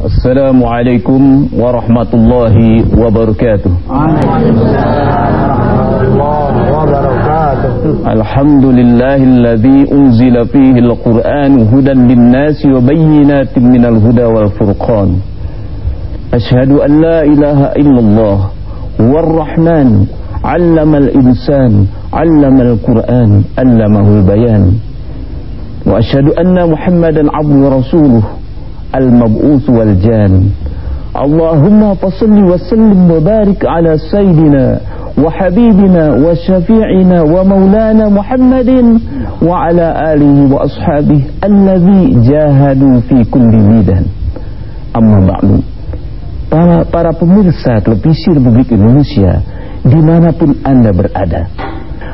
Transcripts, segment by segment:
Assalamualaikum warahmatullahi wabarakatuh. Alhamdulillahilladzi unzila fihi al-Qur'an hudan lin-nasi wa bayyinatin minal huda wal furqan. Asyhadu an la ilaha illallah huwar rahman 'allamal insan 'allamal Qur'an 'allamahul bayan. Wa asyhadu anna Muhammadan 'abduhu wa rasuluh al-mab'uts wal jan. Allahumma fashalli wa sallim wa barik ala sayyidina wa habibina wa syafi'ina wa maulana Muhammadin wa ala alihi wa ashabihi allazi jahadu fi kulli bidan. Amma ba'du. Para pemirsa televisi Republik Indonesia dimanapun Anda berada,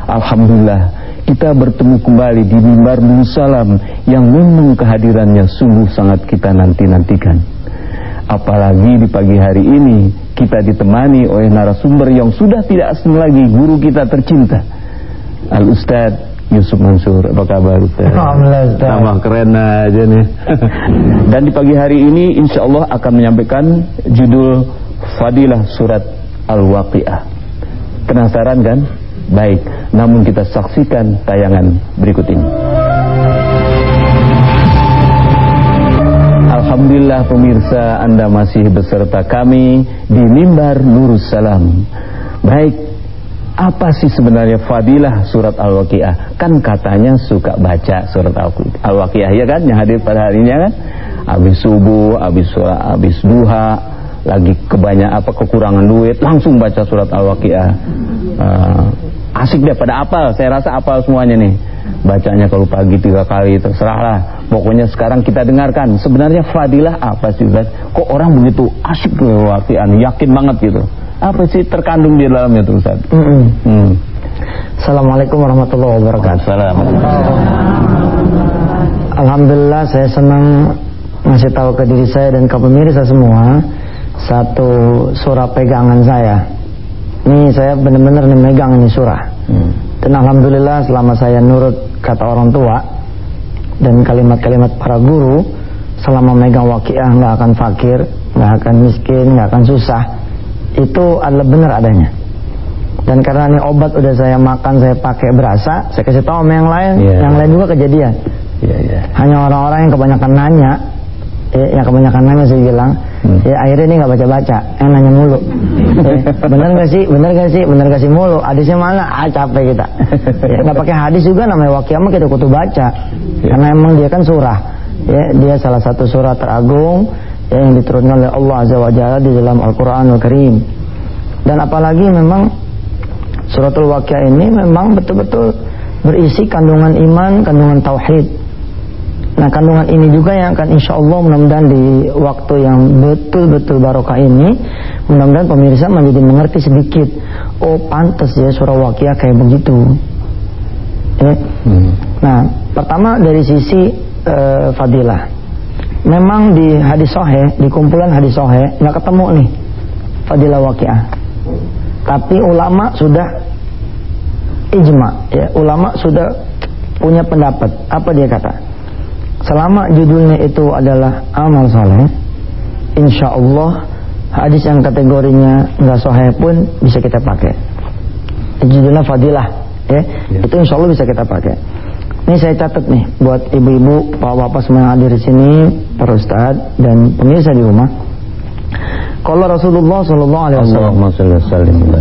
alhamdulillah kita bertemu kembali di mimbar Nurul Salam yang memang kehadirannya sungguh sangat kita nanti-nantikan. Apalagi di pagi hari ini kita ditemani oleh narasumber yang sudah tidak asing lagi, guru kita tercinta, Al-Ustadz Yusuf Mansur. Apa kabar Ustadz? Alhamdulillah Ustadz. Sama keren aja nih. Dan di pagi hari ini insya Allah akan menyampaikan judul Fadilah Surat Al-Waqiah. Penasaran kan? Baik, namun kita saksikan tayangan berikut ini. Alhamdulillah pemirsa, Anda masih beserta kami di mimbar Nurul Salam. Baik, apa sih sebenarnya fadilah surat Al-Waqiah? Kan katanya suka baca surat Al-Waqiah, ya kan? Yang hadir pada harinya kan? Habis subuh, habis duha, lagi kekurangan duit, langsung baca surat Al-Waqiah. Asik deh, pada apal, saya rasa apal semuanya nih. Bacanya kalau pagi 3 kali terserahlah. Pokoknya sekarang kita dengarkan sebenarnya fadilah apa sih Ustaz? Kok orang begitu asik Waqiah, yakin banget gitu. Apa sih terkandung di dalamnya tuh Ustaz? Assalamualaikum warahmatullahi wabarakatuh. Alhamdulillah saya senang ngasih tahu ke diri saya dan ke pemirsa semua satu surah pegangan saya. Ini saya benar-benar memegang ini surah. Dan alhamdulillah selama saya nurut kata orang tua dan kalimat-kalimat para guru, selama megang Waqiah nggak akan fakir, nggak akan miskin, nggak akan susah. Itu adalah benar adanya. Dan karena ini obat udah saya makan, saya pakai berasa, saya kasih tahu sama yang lain, yang lain juga kejadian. Hanya orang-orang yang kebanyakan nanya, yang kebanyakan nanya saya bilang, akhirnya ini nggak baca-baca, yang nanya mulu. Bener nggak sih, bener nggak sih mulu. Hadisnya mana? Capek kita. Nggak pakai hadis juga namanya Waqiah mah kita kudu baca, karena emang dia kan surah. Dia salah satu surah teragung yang diturunkan oleh Allah Azza wa Jalla di dalam Al-Quranul Karim. Dan apalagi memang suratul Waqiah ini memang betul-betul berisi kandungan iman, kandungan tauhid. Nah, kandungan ini juga yang akan insya Allah mudah-mudahan di waktu yang betul-betul barokah ini, mudah-mudahan pemirsa menjadi mengerti sedikit. Oh, pantas ya surah Waqiah kayak begitu. Nah, pertama dari sisi fadilah. Memang di hadis sahih, di kumpulan hadis sahih nggak ketemu nih fadilah Waqiah. Tapi ulama sudah ijma, ulama sudah punya pendapat. Apa dia kata? Selama judulnya itu adalah amal soleh, insya Allah hadis yang kategorinya nggak sahih pun bisa kita pakai. Judulnya fadilah, itu insya Allah bisa kita pakai. Ini saya catat nih buat ibu-ibu, bapak-bapak semua yang hadir di sini, para ustadz dan pemirsa di rumah. Kalau Rasulullah Sallallahu Alaihi Wasallam,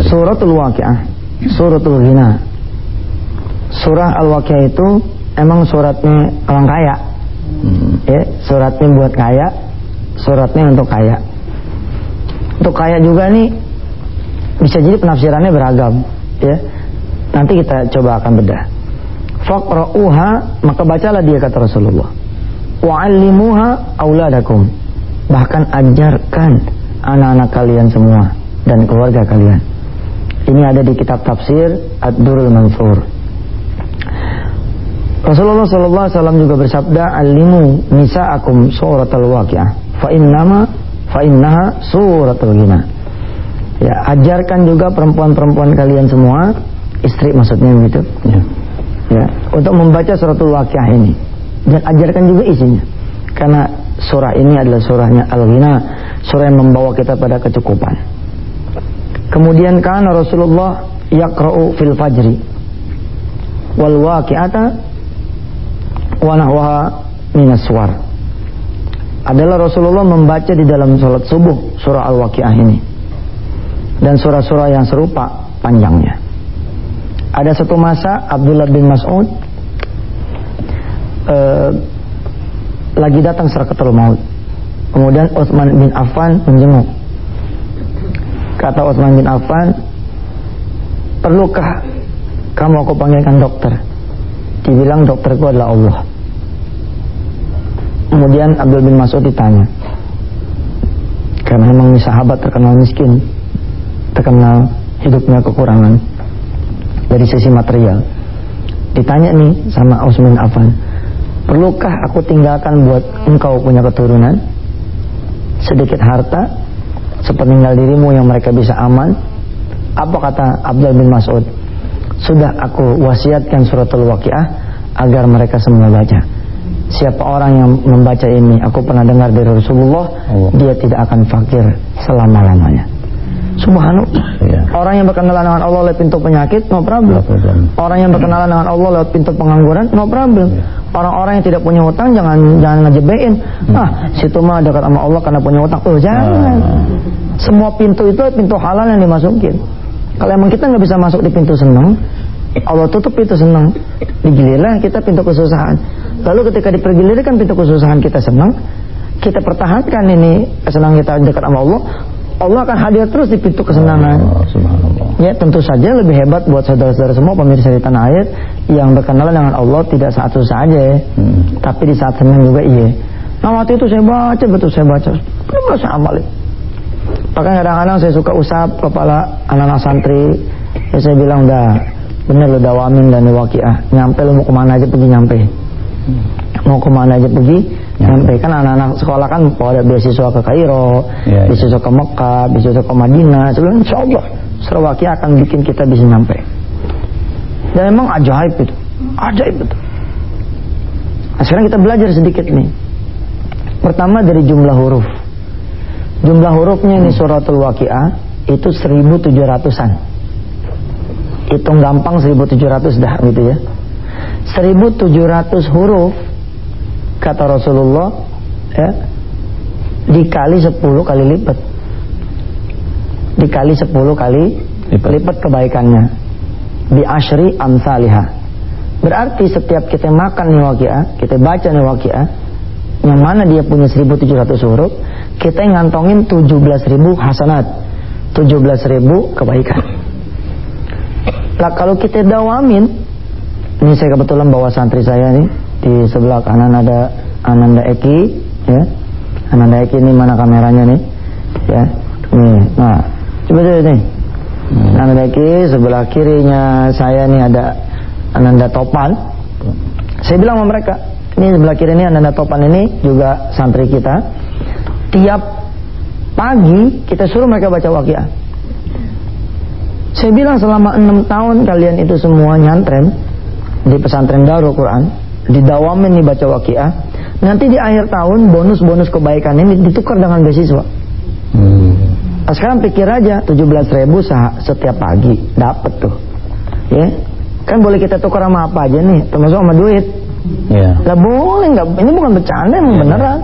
suratul Waqiah, suratul Ghina. Surah Al-Waqiah itu emang suratnya orang kaya. Suratnya buat kaya, suratnya untuk kaya. Untuk kaya juga nih bisa jadi penafsirannya beragam, Nanti kita coba akan bedah. Faqra'uha, maka bacalah dia kata Rasulullah. Wa'allimuha auladakum, bahkan ajarkan anak-anak kalian semua dan keluarga kalian. Ini ada di kitab tafsir Ad-Durrul Mansur. Rasulullah SAW juga bersabda, "Alimu nisa'akum suratul Waqiah, fa innaha suratul Ghina." Ajarkan juga perempuan-perempuan kalian semua, istri maksudnya begitu. Untuk membaca suratul Waqiah ini, dan ajarkan juga isinya. Karena surah ini adalah surahnya Al-Ghina, surah yang membawa kita pada kecukupan. Kemudian kana Rasulullah yaqra'u fil fajri wal waqi'ata wa nahwaha minas suwar. Adalah Rasulullah membaca di dalam salat subuh surah Al-Waqi'ah ini dan surah-surah yang serupa panjangnya. Ada satu masa Abdullah bin Mas'ud lagi datang sakaratul maut. Kemudian Utsman bin Affan menjenguk. Kata Utsman bin Affan, perlukah kamu aku panggilkan dokter? Dibilang dokterku adalah Allah. Kemudian Abdul bin Mas'ud ditanya, karena memang ini sahabat terkenal miskin, terkenal hidupnya kekurangan dari sisi material. Ditanya nih sama Utsman bin Affan, perlukah aku tinggalkan buat engkau punya keturunan sedikit harta sepeninggal dirimu yang mereka bisa aman? Apa kata Abdul bin Mas'ud? Sudah aku wasiatkan suratul Waqi'ah agar mereka semua baca. Siapa orang yang membaca ini, aku pernah dengar dari Rasulullah, dia tidak akan fakir selama-lamanya. Subhanallah. Orang yang berkenalan dengan Allah lewat pintu penyakit, no problem. Orang yang berkenalan dengan Allah lewat pintu pengangguran, no problem. Orang-orang yang tidak punya hutang jangan ngejebein. Situ mah dekat sama Allah karena punya hutang. Jangan. Semua pintu itu pintu halal yang dimasukin. Kalau emang kita nggak bisa masuk di pintu senang, Allah tutup pintu senang. Digilirlah kita pintu kesusahan. Lalu ketika dipergilirkan pintu kesusahan kita senang, kita pertahankan ini kesenangan kita dekat sama Allah, Allah akan hadir terus di pintu kesenangan. Ya, tentu saja lebih hebat buat saudara-saudara semua pemirsa di tanah air yang berkenalan dengan Allah tidak saat susah aja, tapi di saat senang juga iya. Nah waktu itu saya baca, betul saya baca, benar saya amalin. Bahkan kadang-kadang saya suka usap kepala anak-anak santri, ya saya bilang udah bener lo dawamin dan Waqi'ah, nyampe lo mau kemana aja pergi nyampe. Mau kemana aja pergi nyampe. Kan anak-anak sekolah kan pada beasiswa ke Kairo, beasiswa ke Mekah, beasiswa ke Madinah. Sebelum insyaallah surah Waqi'ah akan bikin kita bisa nyampe. Dan memang ajaib itu, ajaib itu. Nah, sekarang kita belajar sedikit nih. Pertama dari jumlah huruf. Jumlah hurufnya ini suratul Waqi'ah itu 1700-an. Hitung gampang 1700 dah gitu ya. 1700 huruf kata Rasulullah ya, dikali 10 kali lipat, dikali 10 kali lipat kebaikannya, bi asyri amsalihah. Berarti setiap kita makan nih Waqi'ah, kita baca nih Waqi'ah, yang mana dia punya 1700 huruf, kita ngantongin 17.000 hasanat, 17.000 kebaikan. Lah kalau kita dawamin, ini saya kebetulan bawa santri saya nih, di sebelah kanan ada Ananda Eki, ya. Ananda Eki ini mana kameranya nih, ya. Nih, nah, coba deh nih. Ananda Eki, sebelah kirinya saya nih ada Ananda Topan. Saya bilang sama mereka, ini sebelah kiri ini Ananda Topan ini juga santri kita. Tiap pagi kita suruh mereka baca Waqi'ah. Saya bilang selama 6 tahun kalian itu semua nyantren di pesantren Darul Quran, didawamin nih baca Waqi'ah, nanti di akhir tahun bonus-bonus kebaikan ini ditukar dengan beasiswa. Nah, sekarang pikir aja 17.000 setiap pagi dapat tuh, ya kan boleh kita tukar sama apa aja nih, termasuk sama duit. Lah boleh nggak? Ini bukan bercanda, emang beneran.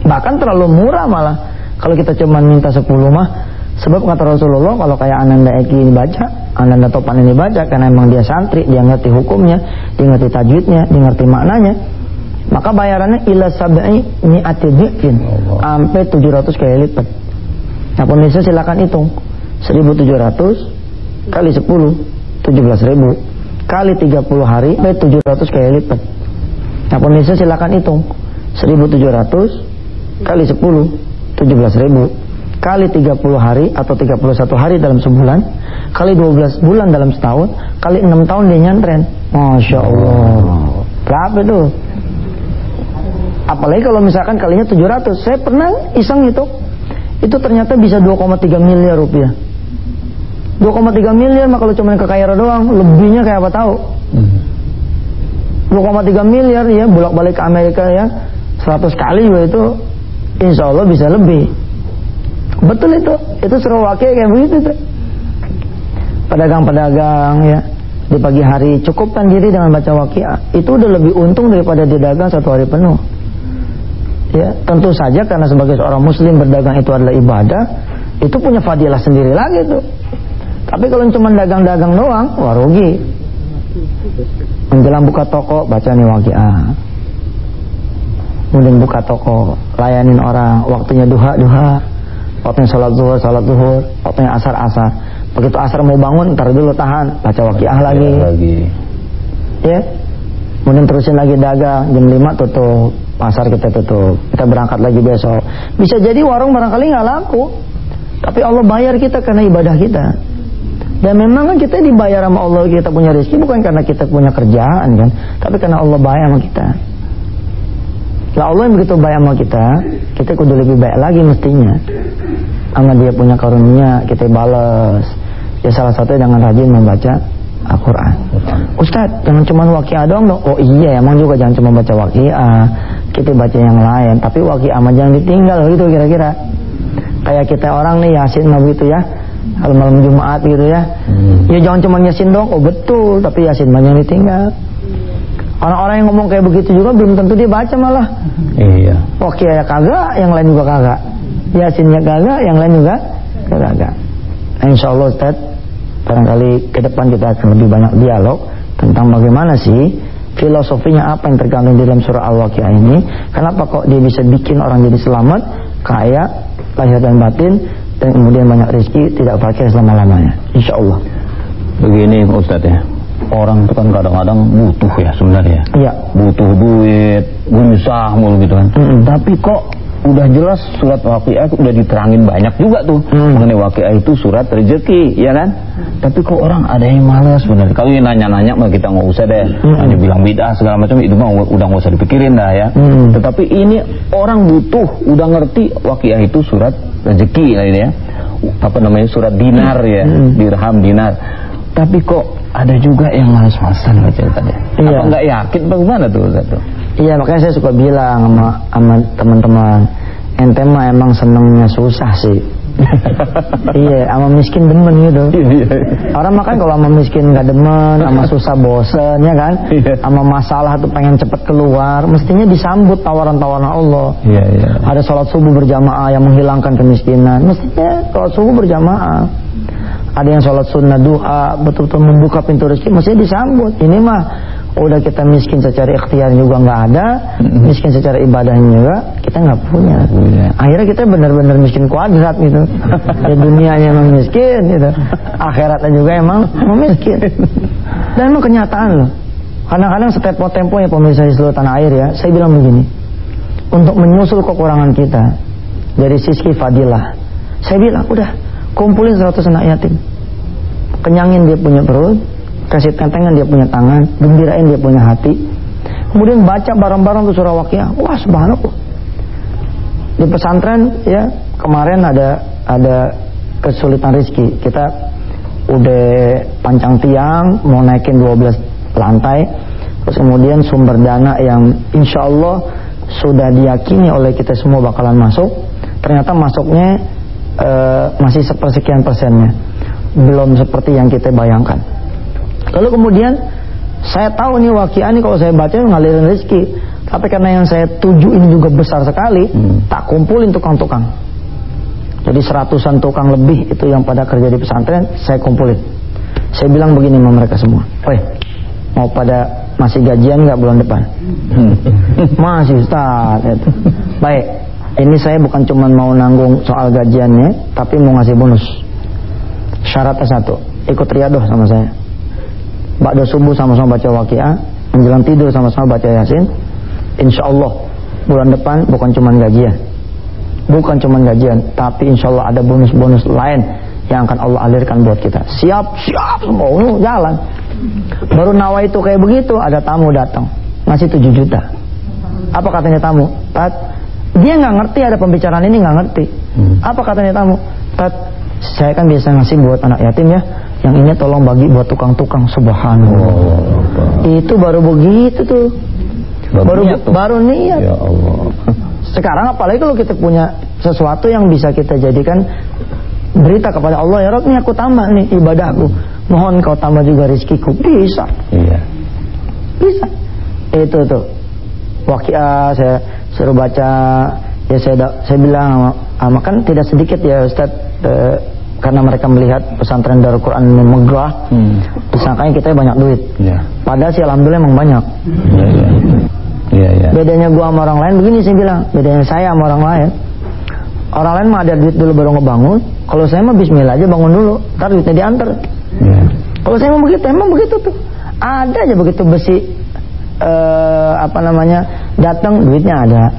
Bahkan terlalu murah malah kalau kita cuma minta 10 mah. Sebab kata Rasulullah, kalau kayak Ananda Eki ini baca, Ananda Topan ini baca, karena emang dia santri, dia ngerti hukumnya, dia ngerti tajwidnya, dia ngerti maknanya, maka bayarannya ila sab'i mi'ati dhi'fin, sampai 700 kali lipat. Nah pemirsa silakan hitung 1700 kali 10 17.000 kali 30 hari sampai 700 kali lipat. Nah pemirsa silakan hitung 1700 kali 10 17.000 kali 30 hari atau 31 hari dalam sebulan, kali 12 bulan dalam setahun, kali 6 tahun dia nyantren. Masya Allah. Berapa itu? Apalagi kalau misalkan kalinya 700. Saya pernah iseng itu ternyata bisa 2,3 miliar rupiah. 2,3 miliar mah kalau cuma ke Kairo doang, lebihnya kayak apa tahu? 2,3 miliar ya, bolak-balik ke Amerika ya, 100 100 kali juga itu insya Allah bisa lebih. Betul itu surah Waqiah kayak begitu tuh. Pedagang-pedagang ya di pagi hari cukupkan diri dengan baca Waqiah, itu udah lebih untung daripada dia dagang 1 hari penuh. Ya, tentu saja karena sebagai seorang muslim berdagang itu adalah ibadah, itu punya fadilah sendiri lagi tuh. Tapi kalau cuma dagang-dagang doang, wah rugi. Menjelang buka toko baca nih Waqiah. Kemudian buka toko, layanin orang, waktunya duha, waktunya salat zuhur, waktunya asar. Begitu asar mau bangun, ntar dulu tahan, baca Waqiah lagi. Ya. Kemudian terusin lagi dagang, jam 5 tutup, pasar kita tutup, kita berangkat lagi besok. Bisa jadi warung barangkali nggak laku, tapi Allah bayar kita karena ibadah kita. Dan memang kan kita dibayar sama Allah, kita punya rezeki bukan karena kita punya kerjaan kan, tapi karena Allah bayar sama kita. Lah Allah yang begitu baik sama kita kudu lebih baik lagi mestinya. Sama dia punya karunia, kita balas. Ya salah satunya dengan rajin membaca Al-Quran. Ustadz, jangan cuma Waqiah doang dong. Oh iya, emang juga jangan cuma baca Waqiah, kita baca yang lain. Tapi Waqiah mah jangan ditinggal gitu kira-kira. Kayak kita orang nih Yasin mah begitu ya, kalau malam Jumat gitu ya. Ya jangan cuma Yasin dong. Oh betul, tapi Yasin mah jangan ditinggal. Orang-orang yang ngomong kayak begitu juga belum tentu dia baca malah. Iya. Waqiah ya kagak, yang lain juga kagak. Yasinnya kagak, yang lain juga kagak. Insya Allah Ustaz, barangkali ke depan kita akan lebih banyak dialog tentang bagaimana sih filosofinya, apa yang terkandung di dalam surah Al-Waqiah ini. Kenapa kok dia bisa bikin orang jadi selamat, kaya, lahir dan batin, dan kemudian banyak rezeki, tidak fakir selama-lamanya. Insya Allah. Begini Ustaz ya, orang itu kan kadang-kadang butuh ya sebenarnya. Iya. Butuh duit, gelisah mulu gitu kan. Tapi kok udah jelas surat Waqiah udah diterangin banyak juga tuh mengenai Waqiah itu surat rezeki, ya kan? Tapi kok orang ada yang malas sebenarnya. Kalau yang nanya-nanya mah kita nggak usah deh, hanya bilang bid'ah segala macam, itu mah udah nggak usah dipikirin dah ya. Tetapi ini orang butuh, udah ngerti Waqiah itu surat rezeki lah ini ya. Apa namanya, surat dinar ya, dirham dinar. Tapi kok ada juga yang malas-malasan baca tadi. Apa nggak yakin bagaimana tuh Ustaz? Iya, makanya saya suka bilang sama teman-teman, ente mah emang senengnya susah sih. Iya, sama miskin demen gitu. Orang makan kalau sama miskin nggak demen, sama susah bosen ya kan, sama masalah tuh pengen cepet keluar, mestinya disambut tawaran-tawaran Allah. Ada sholat subuh berjamaah yang menghilangkan kemiskinan, mestinya sholat subuh berjamaah. Ada yang sholat sunnah duha, betul-betul membuka pintu rezeki, mestinya disambut. Ini mah udah kita miskin secara ikhtiar juga nggak ada, miskin secara ibadahnya juga kita nggak punya. Akhirnya kita benar-benar miskin kuadrat gitu. Ya dunianya emang miskin gitu, akhiratnya juga emang miskin. Dan emang kenyataan loh. Kadang-kadang setiap tempo ya pemirsa di seluruh tanah air ya, saya bilang begini, untuk menyusul kekurangan kita dari sisi fadilah, saya bilang udah kumpulin 100 anak yatim, kenyangin dia punya perut, kasih tentengan dia punya tangan, gembirain dia punya hati. Kemudian baca bareng-bareng tuh surah Waqiah. Wah subhanallah. Di pesantren ya kemarin ada kesulitan rezeki. Kita udah pancang tiang mau naikin 12 lantai. Terus kemudian sumber dana yang insya Allah sudah diyakini oleh kita semua bakalan masuk, ternyata masuknya masih sepersekian persennya, belum seperti yang kita bayangkan. Lalu kemudian saya tahu nih Waqiah ini kalau saya baca ngalirin rezeki, tapi karena yang saya tuju ini juga besar sekali, tak kumpulin tukang-tukang. Jadi 100-an tukang lebih itu yang pada kerja di pesantren saya kumpulin. Saya bilang begini sama mereka semua, mau pada masih gajian nggak bulan depan? Masih Ustaz. Baik, ini saya bukan cuma mau nanggung soal gajiannya, tapi mau ngasih bonus. Syaratnya satu, ikut riadoh sama saya. Ba'da subuh sama-sama baca Waqiah, menjelang tidur sama-sama baca Yasin. Insya Allah bulan depan bukan cuma gajian, tapi insya Allah ada bonus-bonus lain yang akan Allah alirkan buat kita. Siap semua, jalan. Baru nawa itu kayak begitu, ada tamu datang ngasih 7 juta. Apa katanya tamu? Tat, dia nggak ngerti ada pembicaraan ini, nggak ngerti. Apa katanya tamu? Tat, saya kan biasa ngasih buat anak yatim ya, yang ini tolong bagi buat tukang-tukang. Subhanallah. Itu baru begitu tuh. baru niat. Ya Allah. Sekarang apalagi kalau kita punya sesuatu yang bisa kita jadikan berita kepada Allah, ya Rabb, nih aku tambah nih ibadahku, mohon kau tambah juga rezekiku. Bisa. Iya. Bisa. Itu tuh Waqiah saya suruh baca, ya saya bilang kan tidak sedikit ya Ustaz, karena mereka melihat pesantren Darul Quran megah, disangkanya kita banyak duit. Ya. Padahal sih alhamdulillah emang banyak. Iya. Bedanya gua sama orang lain begini, saya bilang, bedanya saya sama orang lain. Orang lain mah ada duit dulu baru ngebangun. Kalau saya mah bismillah aja bangun dulu, ntar duitnya diantar. Ya. Kalau saya mah begitu, emang begitu tuh. Ada aja begitu besi datang duitnya ada.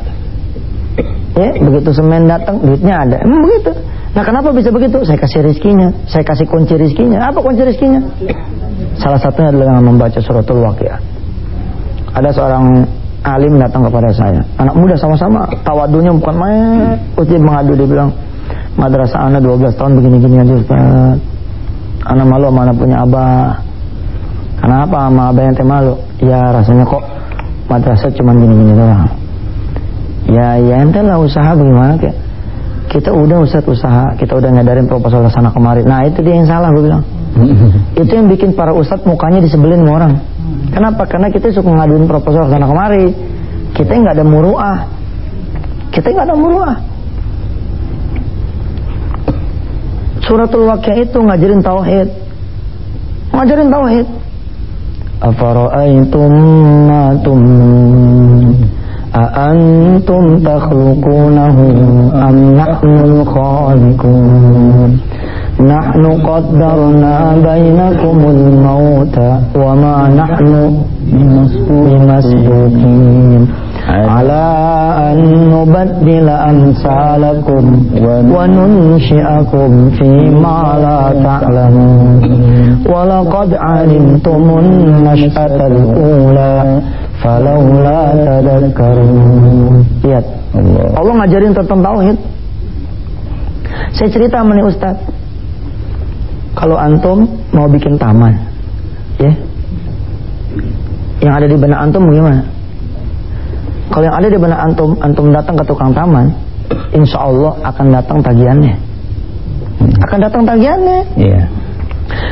Ya, begitu semen datang duitnya ada. Emang begitu. Nah, kenapa bisa begitu? Saya kasih rezekinya, saya kasih kunci rezekinya. Apa kunci rezekinya? Salah satunya adalah dengan membaca suratul Waqiah. Ada seorang alim datang kepada saya, anak muda sama-sama, tawadunya bukan main. Dia mengadu, dia bilang, madrasah anak 12 tahun begini-gini aja Ustaz. Anak malu sama anak punya abah. Kenapa sama abah yang malu? Ya rasanya kok madrasah cuma gini-gini doang. Ya ente lah usaha bagaimana kayak. Kita udah Ustaz usaha, kita udah ngadarin proposal ke sana kemari. Nah itu dia yang salah, gue bilang. Itu yang bikin para ustadz mukanya disebelin sama orang. Kenapa? Karena kita suka ngaduin proposal ke sana kemari. Kita nggak ada muruah. Suratul Waqiah itu ngajarin tauhid. Afara'aitum ma tumnun A'antum takhluqunahu am nahnul khaliqun Nahnu qaddarna bainakumul mauta wa ma nahnu bimasbuqin ala an nubaddila amsalakum wa nunshi'akum fi ma la ta'lamun wa laqad 'alimtumun nash'atal ula falawla tadhakkarun. Lihat, Allah ngajarin tentang tauhid. Saya cerita sama nih Ustaz, kalau antum mau bikin taman, ya, yang ada di benak antum bagaimana? Kalau yang ada di benak antum datang ke tukang taman, insya Allah akan datang tagihannya. Iya.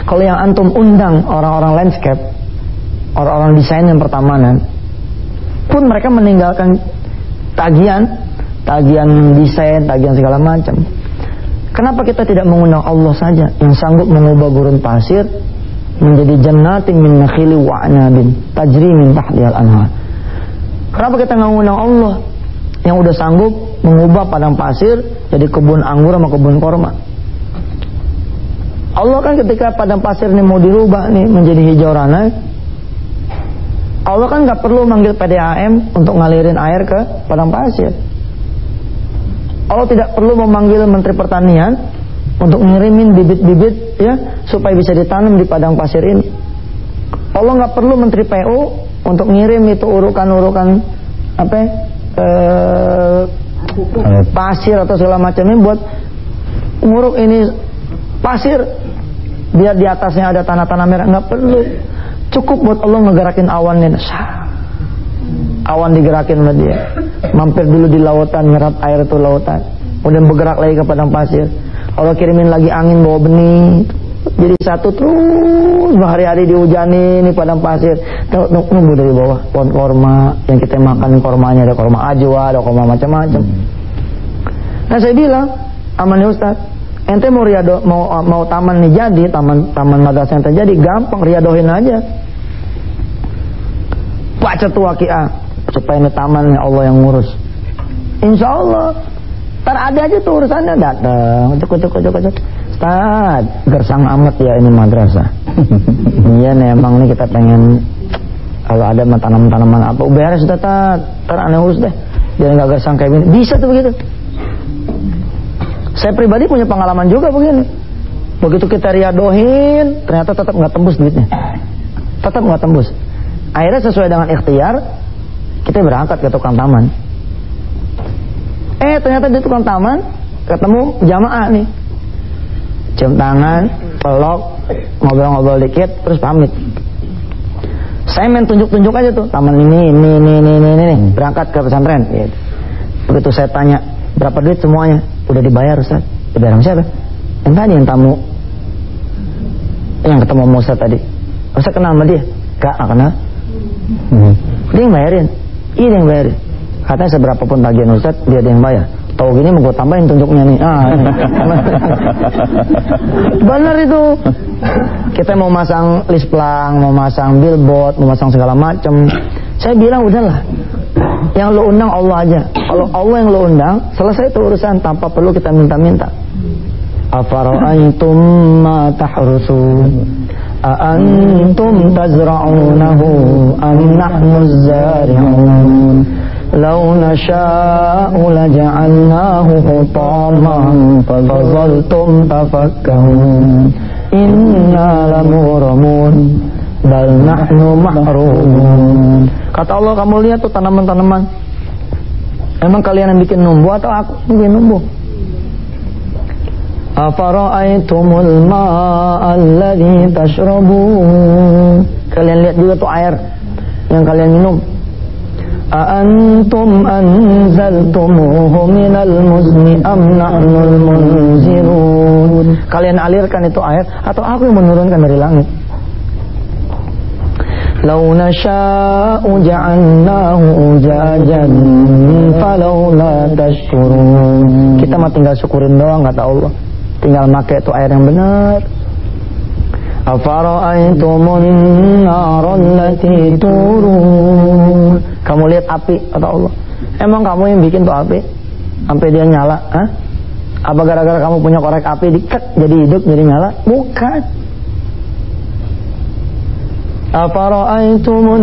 Kalau yang antum undang orang-orang landscape, orang-orang desain dan pertamanan, pun mereka meninggalkan tagihan desain, tagihan segala macam. Kenapa kita tidak mengundang Allah saja yang sanggup mengubah gurun pasir menjadi jannatin min nakhili wa anabin tajri min tahtihal anhar? Kenapa kita nggak mengundang Allah yang udah sanggup mengubah padang pasir jadi kebun anggur sama kebun korma? Allah kan ketika padang pasir ini mau dirubah nih menjadi hijau ranai, Allah kan nggak perlu manggil PDAM untuk ngalirin air ke padang pasir. Allah tidak perlu memanggil Menteri Pertanian untuk ngirimin bibit-bibit ya supaya bisa ditanam di padang pasir ini. Allah nggak perlu Menteri PU untuk ngirim itu urukan-urukan pasir atau segala macam ini buat nguruk ini pasir biar di atasnya ada tanah-tanah merah. Nggak perlu. Cukup buat Allah ngegerakin awannya. Awan digerakin sama dia, mampir dulu di lautan, nyerap air itu lautan, kemudian bergerak lagi ke padang pasir. Allah kirimin lagi angin bawa benih, jadi satu terus hari-hari dihujani nih padang pasir. Tunggu dari bawah pohon korma yang kita makan, kormanya ada korma ajwa, ada korma macam-macam. Nah saya bilang, aman Ustaz, ente mau mau taman nih jadi, taman madrasah ente jadi, gampang, riadohin aja. Baca tuh Waqiah supaya ini taman Allah yang ngurus. Insya Allah ntar ada aja tuh urusannya, datang cuk. Ustaz, gersang amat ya ini madrasah. Iya nih emang nih kita pengen kalau ada tanaman-tanaman apa beres Ustaz, ntar aneh urus deh biar nggak gersang kayak gini. Bisa tuh begitu. Saya pribadi punya pengalaman juga begini. Begitu kita riadohin ternyata tetap nggak tembus duitnya, tetap nggak tembus. Akhirnya sesuai dengan ikhtiar kita berangkat ke tukang taman. Ternyata di tukang taman ketemu jamaah nih, cium tangan, peluk, ngobrol-ngobrol dikit, terus pamit. Saya main tunjuk-tunjuk aja tuh, taman ini, berangkat ke pesantren. Gitu. Begitu saya tanya, berapa duit semuanya? Udah dibayar Ustaz. Dibayar sama siapa? Yang tadi, yang tamu. Yang ketemu sama Ustaz tadi. Ustaz kenal sama dia? Gak kenal. Dia yang bayarin. Iya dia yang bayarin. Katanya seberapapun tagihan Ustaz, dia yang bayar. Tahu gini mau gue tambahin tunjuknya nih. Bener itu. Kita mau masang list pelang, mau masang billboard, mau masang segala macam. Saya bilang udahlah. Yang lo undang Allah aja. Kalau Allah yang lo undang, selesai itu urusan tanpa perlu kita minta-minta. Afara'aytum ma tahrusun A'antum tazra'unahu Am nahnu zari'un Law nasha'u laja'alnahu hutaman Fazaltum tafakkahun Inna lamuramun Bal nahnu mahrumun. Kata Allah, kamu lihat tuh tanaman-tanaman. Emang kalian yang bikin numbuh atau aku bikin numbuh? Afara'aitumul ma'a alladhi tashrabun. Kalian lihat juga tuh air yang kalian minum. A'antum anzaltumuhu minal muzni am nahnul munzilun. Kalian alirkan itu air atau aku yang menurunkan dari langit? Law nasha'u ja'alnahu ujajan falawla tashkurun. Kita mah tinggal syukurin doang kata Allah. Tinggal pakai itu air yang benar. Afara'aitumun naral lati turun. Kamu lihat api kata Allah. Emang kamu yang bikin tuh api sampai dia nyala? Hah? Apa gara-gara kamu punya korek api diket jadi hidup jadi nyala? Bukan. Afara'aitumun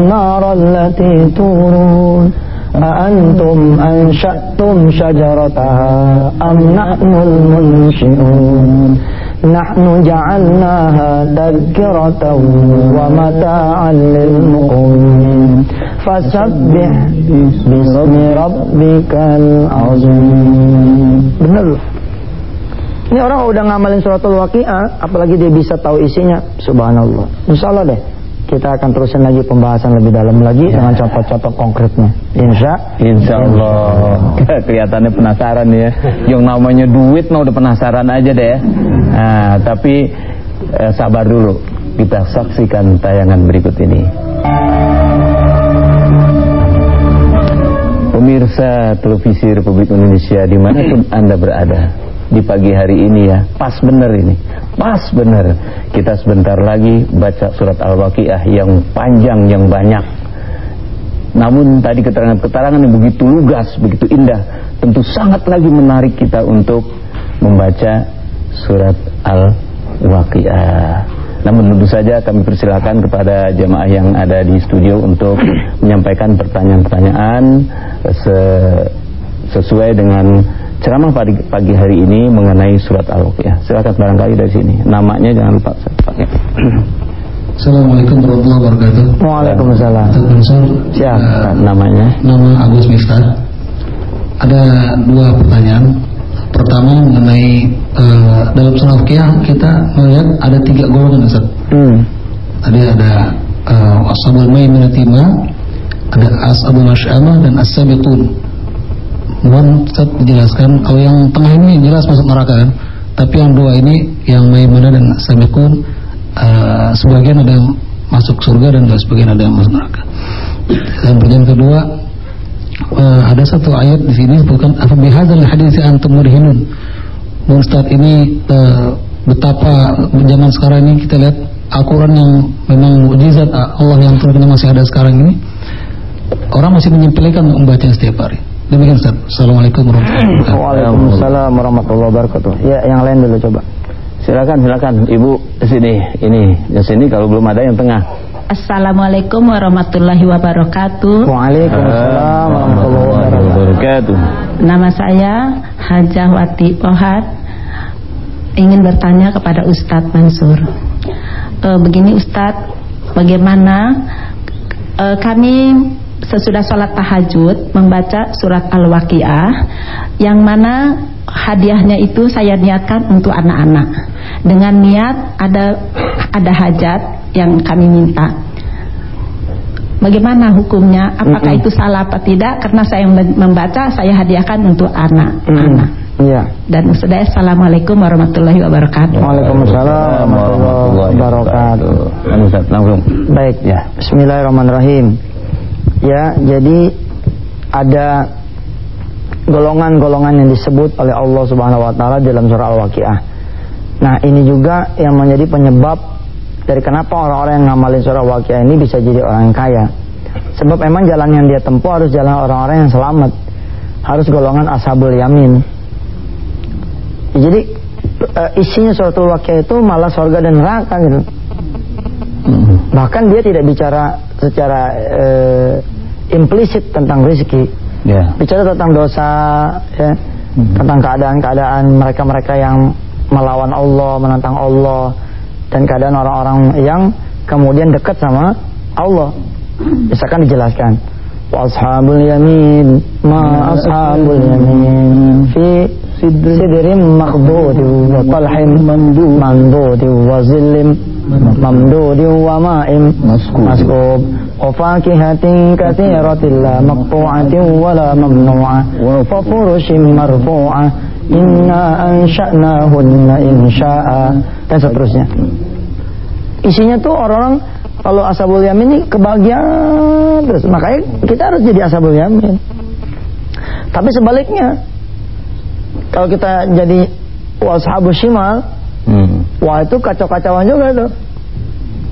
naral lati turun A'antum ansha'tum syajarataha Am nahnul munshi'un Nahnu ja'alnaha tadhkiratan wa mata'an lil muqwin Fasabbih bismi rabbikal azim. Bener. Ini orang udah ngamalin suratul Waqiah, apalagi dia bisa tahu isinya, subhanallah. Insyaallah deh kita akan terusin lagi pembahasan lebih dalam lagi dengan contoh-contoh konkretnya. Insyaallah. Kelihatannya penasaran ya. Yang namanya duit udah penasaran aja deh. Nah, tapi sabar dulu. Kita saksikan tayangan berikut ini. Pemirsa televisi Republik Indonesia dimanapun Anda berada, di pagi hari ini ya, pas bener ini, pas bener. Kita sebentar lagi baca surat Al-Waqiah yang panjang, yang banyak. Namun tadi keterangan-keterangan yang begitu lugas, begitu indah, tentu sangat lagi menarik kita untuk membaca surat Al-Waqiah. Namun tentu saja kami persilakan kepada jemaah yang ada di studio untuk menyampaikan pertanyaan-pertanyaan sesuai dengan ceramah pagi hari ini mengenai surat Al-Waqiah. Silakan barangkali dari sini. Namanya jangan lupa pakai. Assalamualaikum warahmatullahi wabarakatuh. Waalaikumsalam. Siapa namanya? Nama Agus Miftah. Ada dua pertanyaan. Pertama mengenai dalam surah Al-Waqiah kita melihat ada tiga golongan Ustaz. Tadi ada ashabul maimanati ma, ada ashabul masy'amah dan as-sabiqun. Mohon Ustaz dijelaskan, kalau yang tengah ini jelas masuk neraka kan, tapi yang dua ini yang maimanah dan as-sabiqun sebagian ada yang masuk surga dan sebagian ada yang masuk neraka. Dan pertanyaan kedua, ada satu ayat di sini bukan apa bihadzal hadits antum mudhinun. Ustaz ini betapa zaman sekarang ini kita lihat Al-Quran yang memang mukjizat Allah yang turunnya masih ada sekarang ini, orang masih menyepelekan membaca setiap hari. Demikian Ustaz. Assalamualaikum warahmatullahi wabarakatuh. Waalaikumsalam warahmatullahi wabarakatuh. Ya, yang lain dulu coba. Silakan Ibu sini. Ini di sini kalau belum ada yang tengah. Assalamualaikum warahmatullahi wabarakatuh. Waalaikumsalam warahmatullahi wabarakatuh. Nama saya Hajah Wati Ohad. Ingin bertanya kepada Ustadz Mansur. Begini Ustadz, bagaimana kami sesudah sholat tahajud membaca surat Al-Waqiah, yang mana hadiahnya itu saya niatkan untuk anak-anak dengan niat ada hajat yang kami minta. bagaimana hukumnya? Apakah itu salah apa tidak? Karena saya membaca, saya hadiahkan untuk anak. Iya. Dan sudah, assalamualaikum warahmatullahi wabarakatuh. Waalaikumsalam warahmatullahi wabarakatuh. Langsung. Baik ya. Bismillahirrahmanirrahim. Ya, jadi ada golongan-golongan yang disebut oleh Allah Subhanahu wa taala dalam surah Al-Waqiah. Nah, ini juga yang menjadi penyebab dari kenapa orang-orang yang ngamalin surah Al-Waqiah ini bisa jadi orang yang kaya. Sebab emang jalan yang dia tempuh harus jalan orang-orang yang selamat. Harus golongan ashabul yamin. Jadi isinya suratul Waqiah itu malah surga dan neraka gitu. Bahkan dia tidak bicara secara implisit tentang rezeki. Bicara tentang dosa, ya, tentang keadaan-keadaan mereka-mereka yang melawan Allah, menentang Allah, dan keadaan orang-orang yang kemudian dekat sama Allah. Misalkan dijelaskan, wa ashabul yamin ma ashabul yamin fi sidrim makhdud wa talhim mandud wa zillim mamdud wa ma'im maskub wa fakihatin katsiratin la maqtu'atin wa la mamnu'ah wa furushin marfu'ah inna ansha'nahunna insya'a, dan seterusnya. Isinya tuh orang-orang kalau ashabul yamin ini kebahagiaan terus. Makanya kita harus jadi ashabul yamin. Tapi sebaliknya, kalau kita jadi ashabul shimal, wah itu kacau-kacauan juga tuh.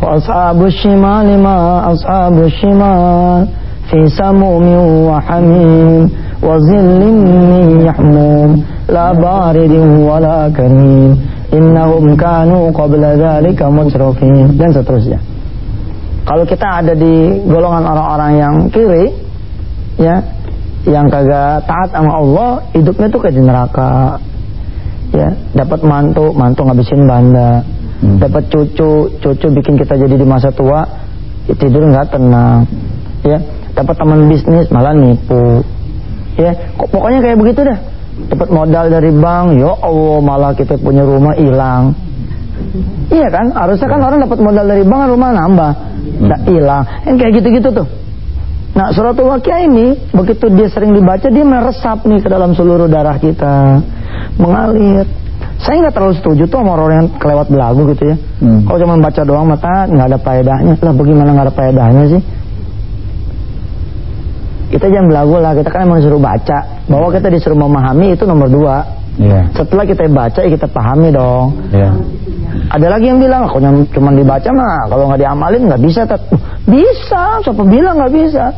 Ashabul shimal lima ashabul shimal fi samumin wa hamim wa zillin min yahmum la baridin wa la karim innahum kanu qabla dzalika mutrafin, dan seterusnya. Kalau kita ada di golongan orang-orang yang kiri, ya, yang kagak taat sama Allah, hidupnya tuh kayak di neraka. Ya, dapat mantu ngabisin banda, dapat cucu bikin kita jadi di masa tua tidur nggak tenang. Ya, dapat teman bisnis malah nipu. Ya, pokoknya kayak begitu dah. Dapat modal dari bank, ya Allah, malah kita punya rumah hilang. Iya kan? Harusnya kan orang dapat modal dari bank, rumah nambah, nggak hilang. Yang kayak gitu-gitu tuh. Nah, suratul Waqiah ini begitu dia sering dibaca, dia meresap nih ke dalam seluruh darah kita, mengalir. Saya nggak terlalu setuju tuh sama orang yang kelewat belagu gitu ya. Kalau cuma baca doang mata nggak ada faedahnya. Lah bagaimana nggak ada faedahnya sih? Kita jangan belagu lah. Kita kan emang disuruh baca. Bahwa kita disuruh memahami itu nomor 2. Setelah kita baca ya kita pahami dong. Ada lagi yang bilang, aku cuma dibaca mah, kalau nggak diamalin nggak bisa. Bisa, siapa bilang nggak bisa?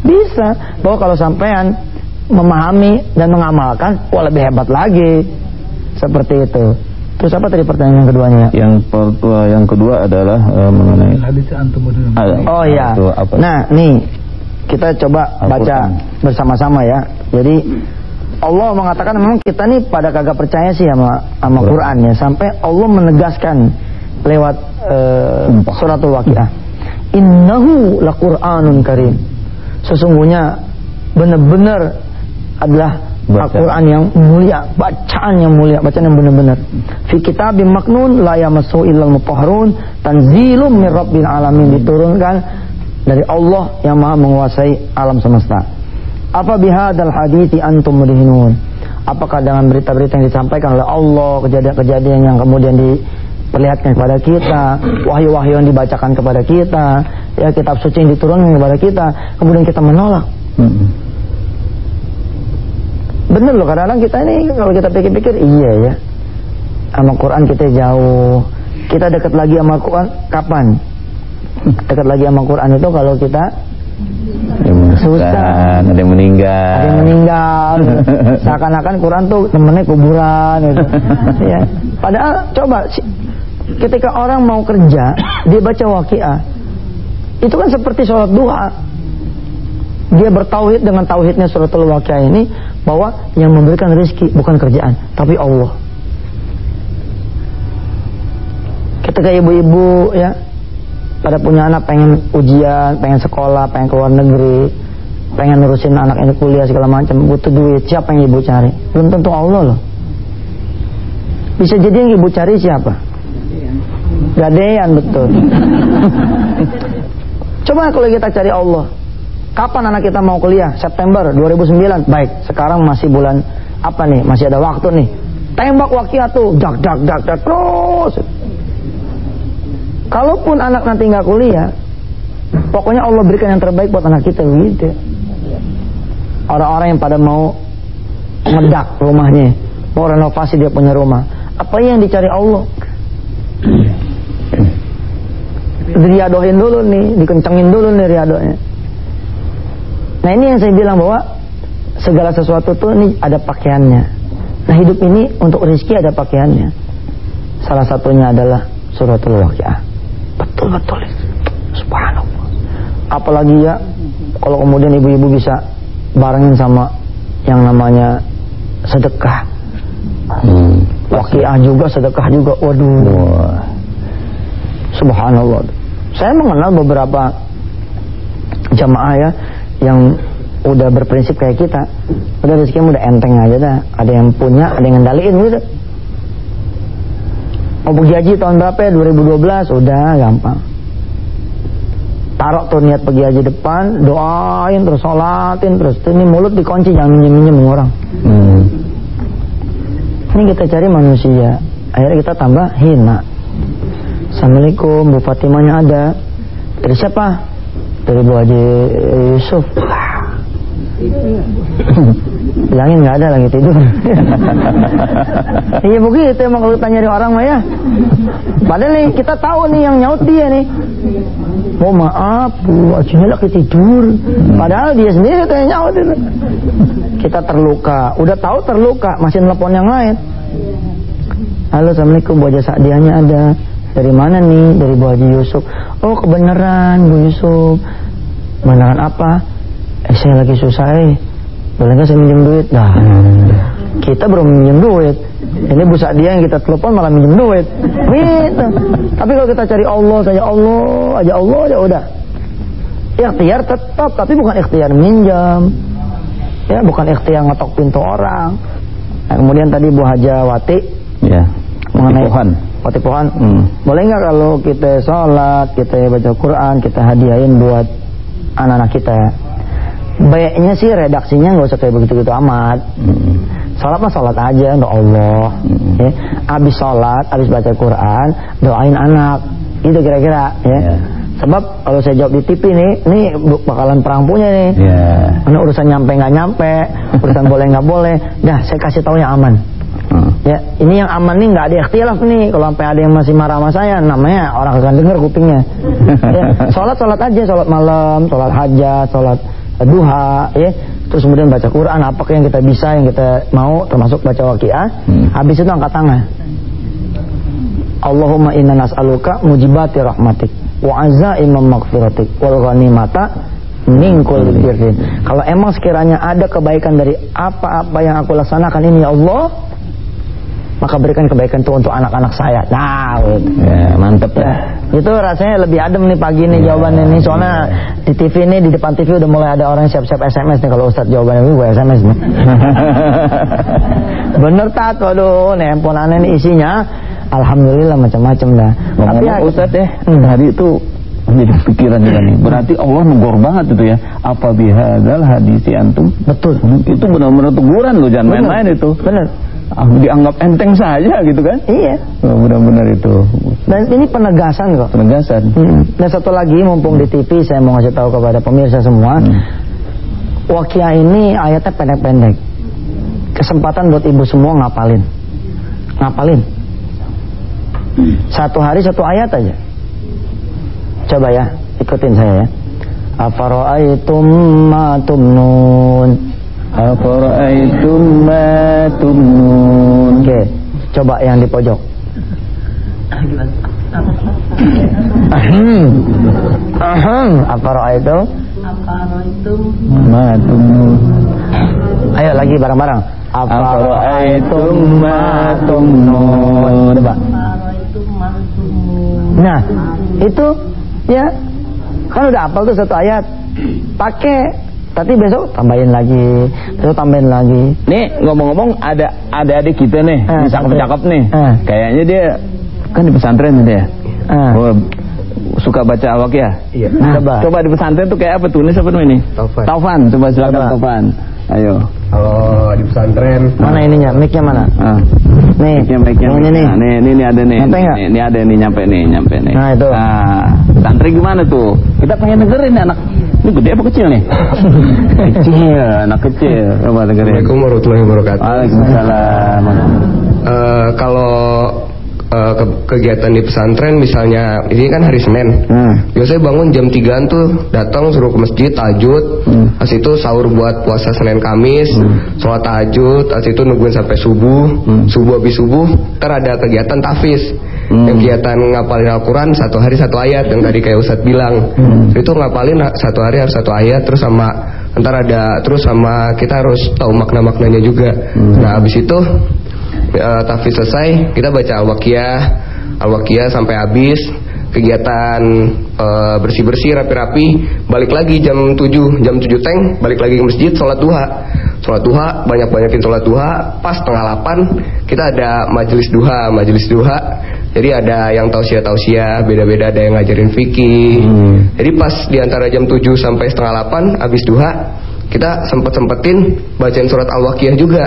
Bisa. Bahwa kalau sampean memahami dan mengamalkan, wah lebih hebat lagi. Seperti itu. Terus apa tadi pertanyaan yang keduanya? Yang kedua adalah mengenai oh iya. Nah nih kita coba baca bersama-sama ya. Jadi Allah mengatakan memang kita nih pada kagak percaya sih sama Quran ya, sampai Allah menegaskan lewat suratul Waqiah, innahu laqur'anun karim, sesungguhnya benar-benar adalah Al-Quran yang mulia, bacaan yang mulia, bacaan yang benar-benar. Fi kitabim maknun la yamassu illal mutahharun tanzilum mir rabbil alamin, diturunkan dari Allah yang maha menguasai alam semesta. Apa bihadzal hadithi antum mudhinun? Apakah dengan berita-berita yang disampaikan oleh Allah, kejadian-kejadian yang kemudian diperlihatkan kepada kita, wahyu-wahyu yang dibacakan kepada kita, ya kitab suci yang diturunkan kepada kita, kemudian kita menolak? Bener loh, kadang-kadang kita ini kalau kita pikir-pikir, iya ya, sama Quran kita jauh. Kita dekat lagi sama Quran kapan? Dekat lagi sama Quran itu kalau kita susah, ada yang meninggal. Seakan-akan Quran tuh temennya kuburan gitu. Ya. Padahal coba ketika orang mau kerja, dia baca Waqiah, itu kan seperti sholat duha. Dia bertauhid dengan tauhidnya suratul Waqiah ini, bahwa yang memberikan rezeki bukan kerjaan, tapi Allah. Ketika ibu-ibu ya pada punya anak pengen ujian, pengen sekolah, pengen keluar negeri, pengen nurusin anak ini kuliah segala macam, butuh duit, siapa yang ibu cari? Belum tentu Allah loh. Bisa jadi yang ibu cari siapa? Gadean, betul. Coba kalau kita cari Allah, kapan anak kita mau kuliah? September 2009. Baik, sekarang masih bulan apa nih? Masih ada waktu nih. Tembak Waqiah tuh, dak terus. Kalaupun anak nanti nggak kuliah, pokoknya Allah berikan yang terbaik buat anak kita gitu. Orang-orang yang pada mau ngedak rumahnya, mau renovasi dia punya rumah, apa yang dicari Allah? Diriadohin dulu nih, dikencengin dulu nih riadonya. Nah ini yang saya bilang bahwa segala sesuatu tuh ini ada pakaiannya. Nah hidup ini untuk rezeki ada pakaiannya. Salah satunya adalah suratul Waqiah. Betul. Subhanallah. Apalagi ya kalau kemudian ibu-ibu bisa barengin sama yang namanya sedekah. Waqiah juga, sedekah juga. Waduh. Subhanallah. Saya mengenal beberapa jamaah ya yang udah berprinsip kayak kita. Udah rezekinya udah enteng aja dah. Ada yang punya, ada yang ngendaliin gitu. Mau pergi haji tahun berapa ya? 2012. Udah gampang. Taruh tuh niat pergi haji depan, doain terus, sholatin terus. Ini mulut dikunci, jangan minjem-minjem orang. Ini kita cari manusia, akhirnya kita tambah hina. Assalamualaikum, Bu Fatimahnya ada. Dari siapa? Dari Bu Haji Yusuf. Bilangin nggak ada, lagi tidur. Iya begitu emang kalau tanya dari orang mah ya. Padahal nih kita tahu nih yang nyaut dia nih. Oh maaf Bu, Hajinya lagi tidur. Padahal dia sendiri tuh yang nyaut itu. Kita terluka, udah tahu terluka, masih nelpon yang lain. Halo, Assalamualaikum, Bu Haji Sa'diahnya ada. Dari mana nih? Dari Bu Haji Yusuf. Oh kebenaran Bu Yusuf. Beneran apa? Saya lagi susah boleh nggak saya minjem duit? Nah, kita belum minjem duit. Ini Bu Sa'diah yang kita telepon malah minjem duit. Gitu. Tapi kalau kita cari Allah saja, Allah aja udah. Ikhtiar tetap, tapi bukan ikhtiar minjam. Ya, bukan ikhtiar ngetok pintu orang. Nah, kemudian tadi Bu Hajawati ya, mengenai Wati Pohan. Boleh nggak kalau kita sholat, kita baca Quran, kita hadiahin buat anak-anak kita? Baiknya sih redaksinya nggak usah kayak begitu-gitu amat. Sholat mah sholat aja untuk Allah. Ya. Abis sholat, abis baca Quran, doain anak. Itu kira-kira. Ya. Sebab kalau saya jawab di TV nih, ini bakalan perang punya nih. Karena urusan nyampe nggak nyampe, urusan boleh nggak boleh. Dah saya kasih tahu yang aman. Ya, ini yang aman nih nggak ada ikhtilaf nih. Kalau sampai ada yang masih marah sama saya, namanya orang akan denger kupingnya. Ya, sholat aja, sholat malam, sholat hajat, sholat duha, ya. Terus kemudian baca Quran, apakah yang kita bisa, yang kita mau, termasuk baca Waqiah. Habis itu angkat tangan. Allahumma inna nas'aluka mujibati rahmatik wa azaima maghfiratik wal ghanimata min kulli birrin. Kalau emang sekiranya ada kebaikan dari apa-apa yang aku laksanakan ini ya Allah, maka berikan kebaikan itu untuk anak-anak saya. Nah, ya, mantep ya. Itu rasanya lebih adem nih pagi nih jawabannya nih. Soalnya di TV nih, di depan TV udah mulai ada orang siap-siap SMS nih. Kalau Ustadz jawabannya gue SMS nih. Bener tat, waduh, nih handphone aneh nih isinya. Alhamdulillah macam-macam dah. Tapi ya Ustadz tadi itu menjadi pikiran juga nih. Berarti Allah negor banget itu ya. Apa bihadzal hadisi antum? Betul. Itu benar-benar teguran loh, jangan main-main itu. Bener. Dianggap enteng saja gitu kan? Iya. Benar-benar itu. Dan ini penegasan kok. Penegasan. Dan satu lagi, mumpung di TV saya mau ngasih tahu kepada pemirsa semua. Waqiah ini ayatnya pendek-pendek. Kesempatan buat ibu semua ngapalin. Satu hari satu ayat aja. Coba ya, ikutin saya ya. Afara'aitum ma tumnun. Afara'aitum ma tumnun. Oke, coba yang di pojok. Afara'aitum ma tumnun. Ayo lagi bareng-bareng. Afara'aitum ma tumnun. Coba. Nah, itu ya kan udah hafal tuh satu ayat. Pakai, tapi besok tambahin lagi, besok tambahin lagi. Nih ngomong-ngomong ada adik kita nih, cakep-cakep nih. Kayaknya dia kan di pesantren nih dia. suka baca Al-Waqiah? Iya. Nah, coba di pesantren tuh kayak apa tuh? Ini siapa tuh ini? Taufan. Coba silakan Taufan. Ayo. Kalau di pesantren. Mana ininya? Mic-nya mana? Nih. Mic-nya. Ini nih. Nah, ini ada nih. Nyampe nggak? Ini ada nih, nyampe nih. Nah, itu. Nah, santri gimana tuh? Kita pengen dengerin anak. Ini gede apa kecil nih? Kecil, anak kecil. Coba dengerin. Assalamualaikum warahmatullahi wabarakatuh. Waalaikumsalam. Kalau kegiatan di pesantren misalnya ini kan hari Senin, biasanya bangun jam 3-an tuh, datang suruh ke masjid tahajud, habis itu sahur buat puasa Senin Kamis, sholat tahajud, habis itu nungguin sampai subuh, habis subuh ntar ada kegiatan tahfiz, kegiatan ngapalin Al-Quran 1 hari 1 ayat yang tadi kayak Ustadz bilang, itu ngapalin 1 hari harus 1 ayat, terus sama ntar ada terus sama kita harus tahu makna-maknanya juga. Nah habis itu tahfiz selesai, kita baca Al-Waqiah sampai habis. Kegiatan bersih-bersih, rapi-rapi, balik lagi jam 7 teng, balik lagi ke masjid, sholat duha, banyak-banyakin sholat duha. Pas 7:30 kita ada majelis duha. Jadi ada yang tausiah, beda-beda, ada yang ngajarin fikih. Jadi pas di antara jam 7 sampai 7:30 habis duha, kita sempetin bacain surat Al-Waqiah juga.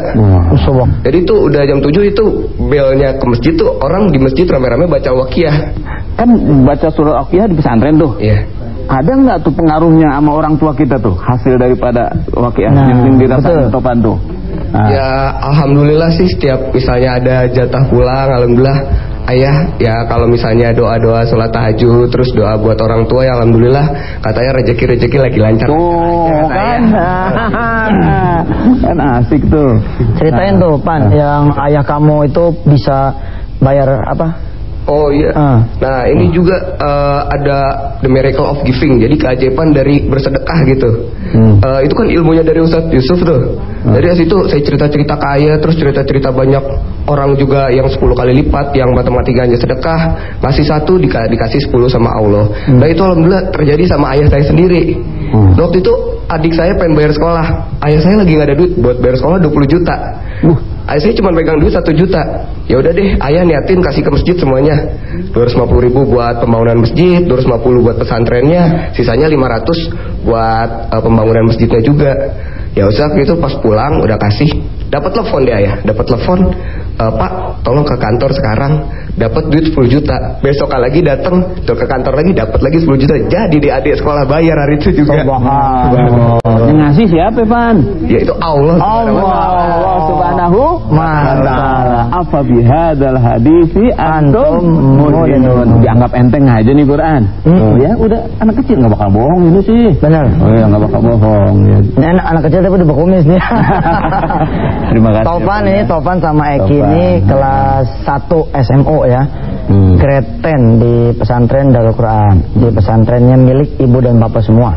Jadi itu udah jam 7 itu belnya ke masjid tuh, orang di masjid rame-rame baca Al-Waqiah. Kan baca surat Al-Waqiah di pesantren tuh. Iya. Ada nggak tuh pengaruhnya sama orang tua kita tuh, hasil daripada Waqiah yang dirasain Topan tuh? Nah. Ya alhamdulillah sih, setiap misalnya ada jatah pulang, alhamdulillah ayah ya kalau misalnya doa-doa sholat tahajud, terus doa buat orang tua, ya alhamdulillah katanya rezeki lagi lancar. Kan asik tuh. Ceritain tuh Pan, yang ayah kamu itu bisa bayar apa? Oh iya. Nah ini juga ada the miracle of giving. Jadi keajaiban dari bersedekah gitu. Itu kan ilmunya dari Ustadz Yusuf tuh. Dari situ saya cerita-cerita kaya, terus cerita-cerita banyak orang juga yang 10 kali lipat, yang matematikanya sedekah, ngasih 1 dikasih 10 sama Allah. Nah itu alhamdulillah terjadi sama ayah saya sendiri. Waktu itu adik saya pengen bayar sekolah, ayah saya lagi nggak ada duit buat bayar sekolah 20 juta. Ayah saya cuma pegang duit 1 juta. Ya udah deh, ayah niatin kasih ke masjid semuanya. 250.000 buat pembangunan masjid, 250 buat pesantrennya, sisanya 500 buat pembangunan masjidnya juga. Ya Ustaz gitu pas pulang udah kasih, dapat telepon dia ayah, dapat telepon, Pak tolong ke kantor sekarang, dapat duit 10 juta. Besok lagi datang ke kantor lagi dapat lagi 10 juta. Jadi di adik sekolah bayar hari itu juga. Yang ngasih siapa Pan? Ya itu Allah. Allah Subhanahu wa ta'ala. Apa bihadzal hadisi antum mudinun. Dianggap enteng aja nih Quran. Ya udah, anak kecil nggak bakal bohong ini sih. Benar. Oh ya nggak bakal bohong. Ya. Ini anak kecil tapi udah berkumis nih. Terima kasih. Topan sama Eki ini kelas 1 SMO ya. Grade 10 di pesantren Darul Quran. Di pesantrennya milik ibu dan bapak semua.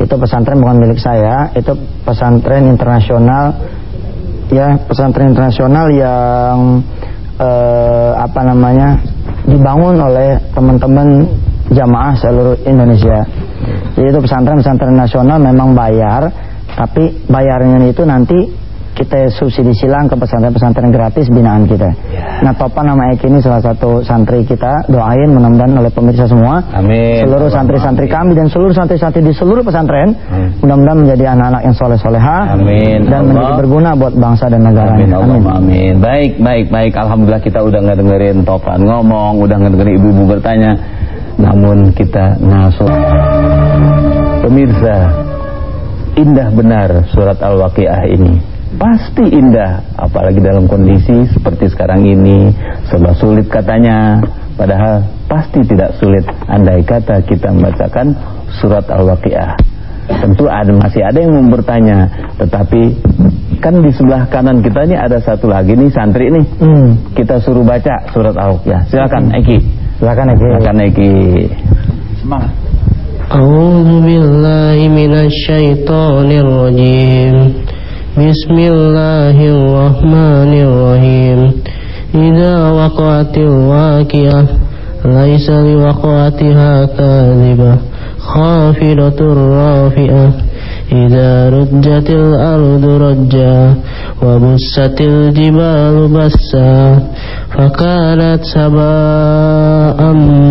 Itu pesantren bukan milik saya, itu pesantren internasional. Ya, pesantren internasional yang dibangun oleh teman-teman jamaah seluruh Indonesia. Jadi itu pesantren nasional memang bayar, tapi bayarnya itu nanti kita subsidi silang ke pesantren-pesantren gratis binaan kita. Nah Topan sama Eki ini salah satu santri kita, doain mudah-mudahan oleh pemirsa semua. Amin. Seluruh santri-santri kami dan seluruh santri-santri di seluruh pesantren mudah-mudahan menjadi anak-anak yang soleh-soleha. Amin. Dan menjadi berguna buat bangsa dan negara. Amin. Amin. Baik. Alhamdulillah kita udah ngedengerin Topan ngomong, udah ngedengerin ibu-ibu bertanya. Namun kita ngasuh. Pemirsa, indah benar surat Al-Waqiah ini. Pasti indah, apalagi dalam kondisi seperti sekarang ini, serba sulit katanya. Padahal pasti tidak sulit andai kata kita membacakan surat Al-Waqiah. Tentu masih ada yang mau bertanya, tetapi kan di sebelah kanan kita ini ada satu lagi nih santri nih. Kita suruh baca surat Al-Waqiah. Silakan Eki. Silakan Eki. Semangat. A'udzu billahi minasyaitonir rajim. Bismillahirrahmanirrahim. Idza waqa'atil waqi'ah laisa liwaqa'atiha kadhibah khafidatur rafi'ah. Idza rujjatil ardu rajja wa bussatil jibalu bassa فكانت سباء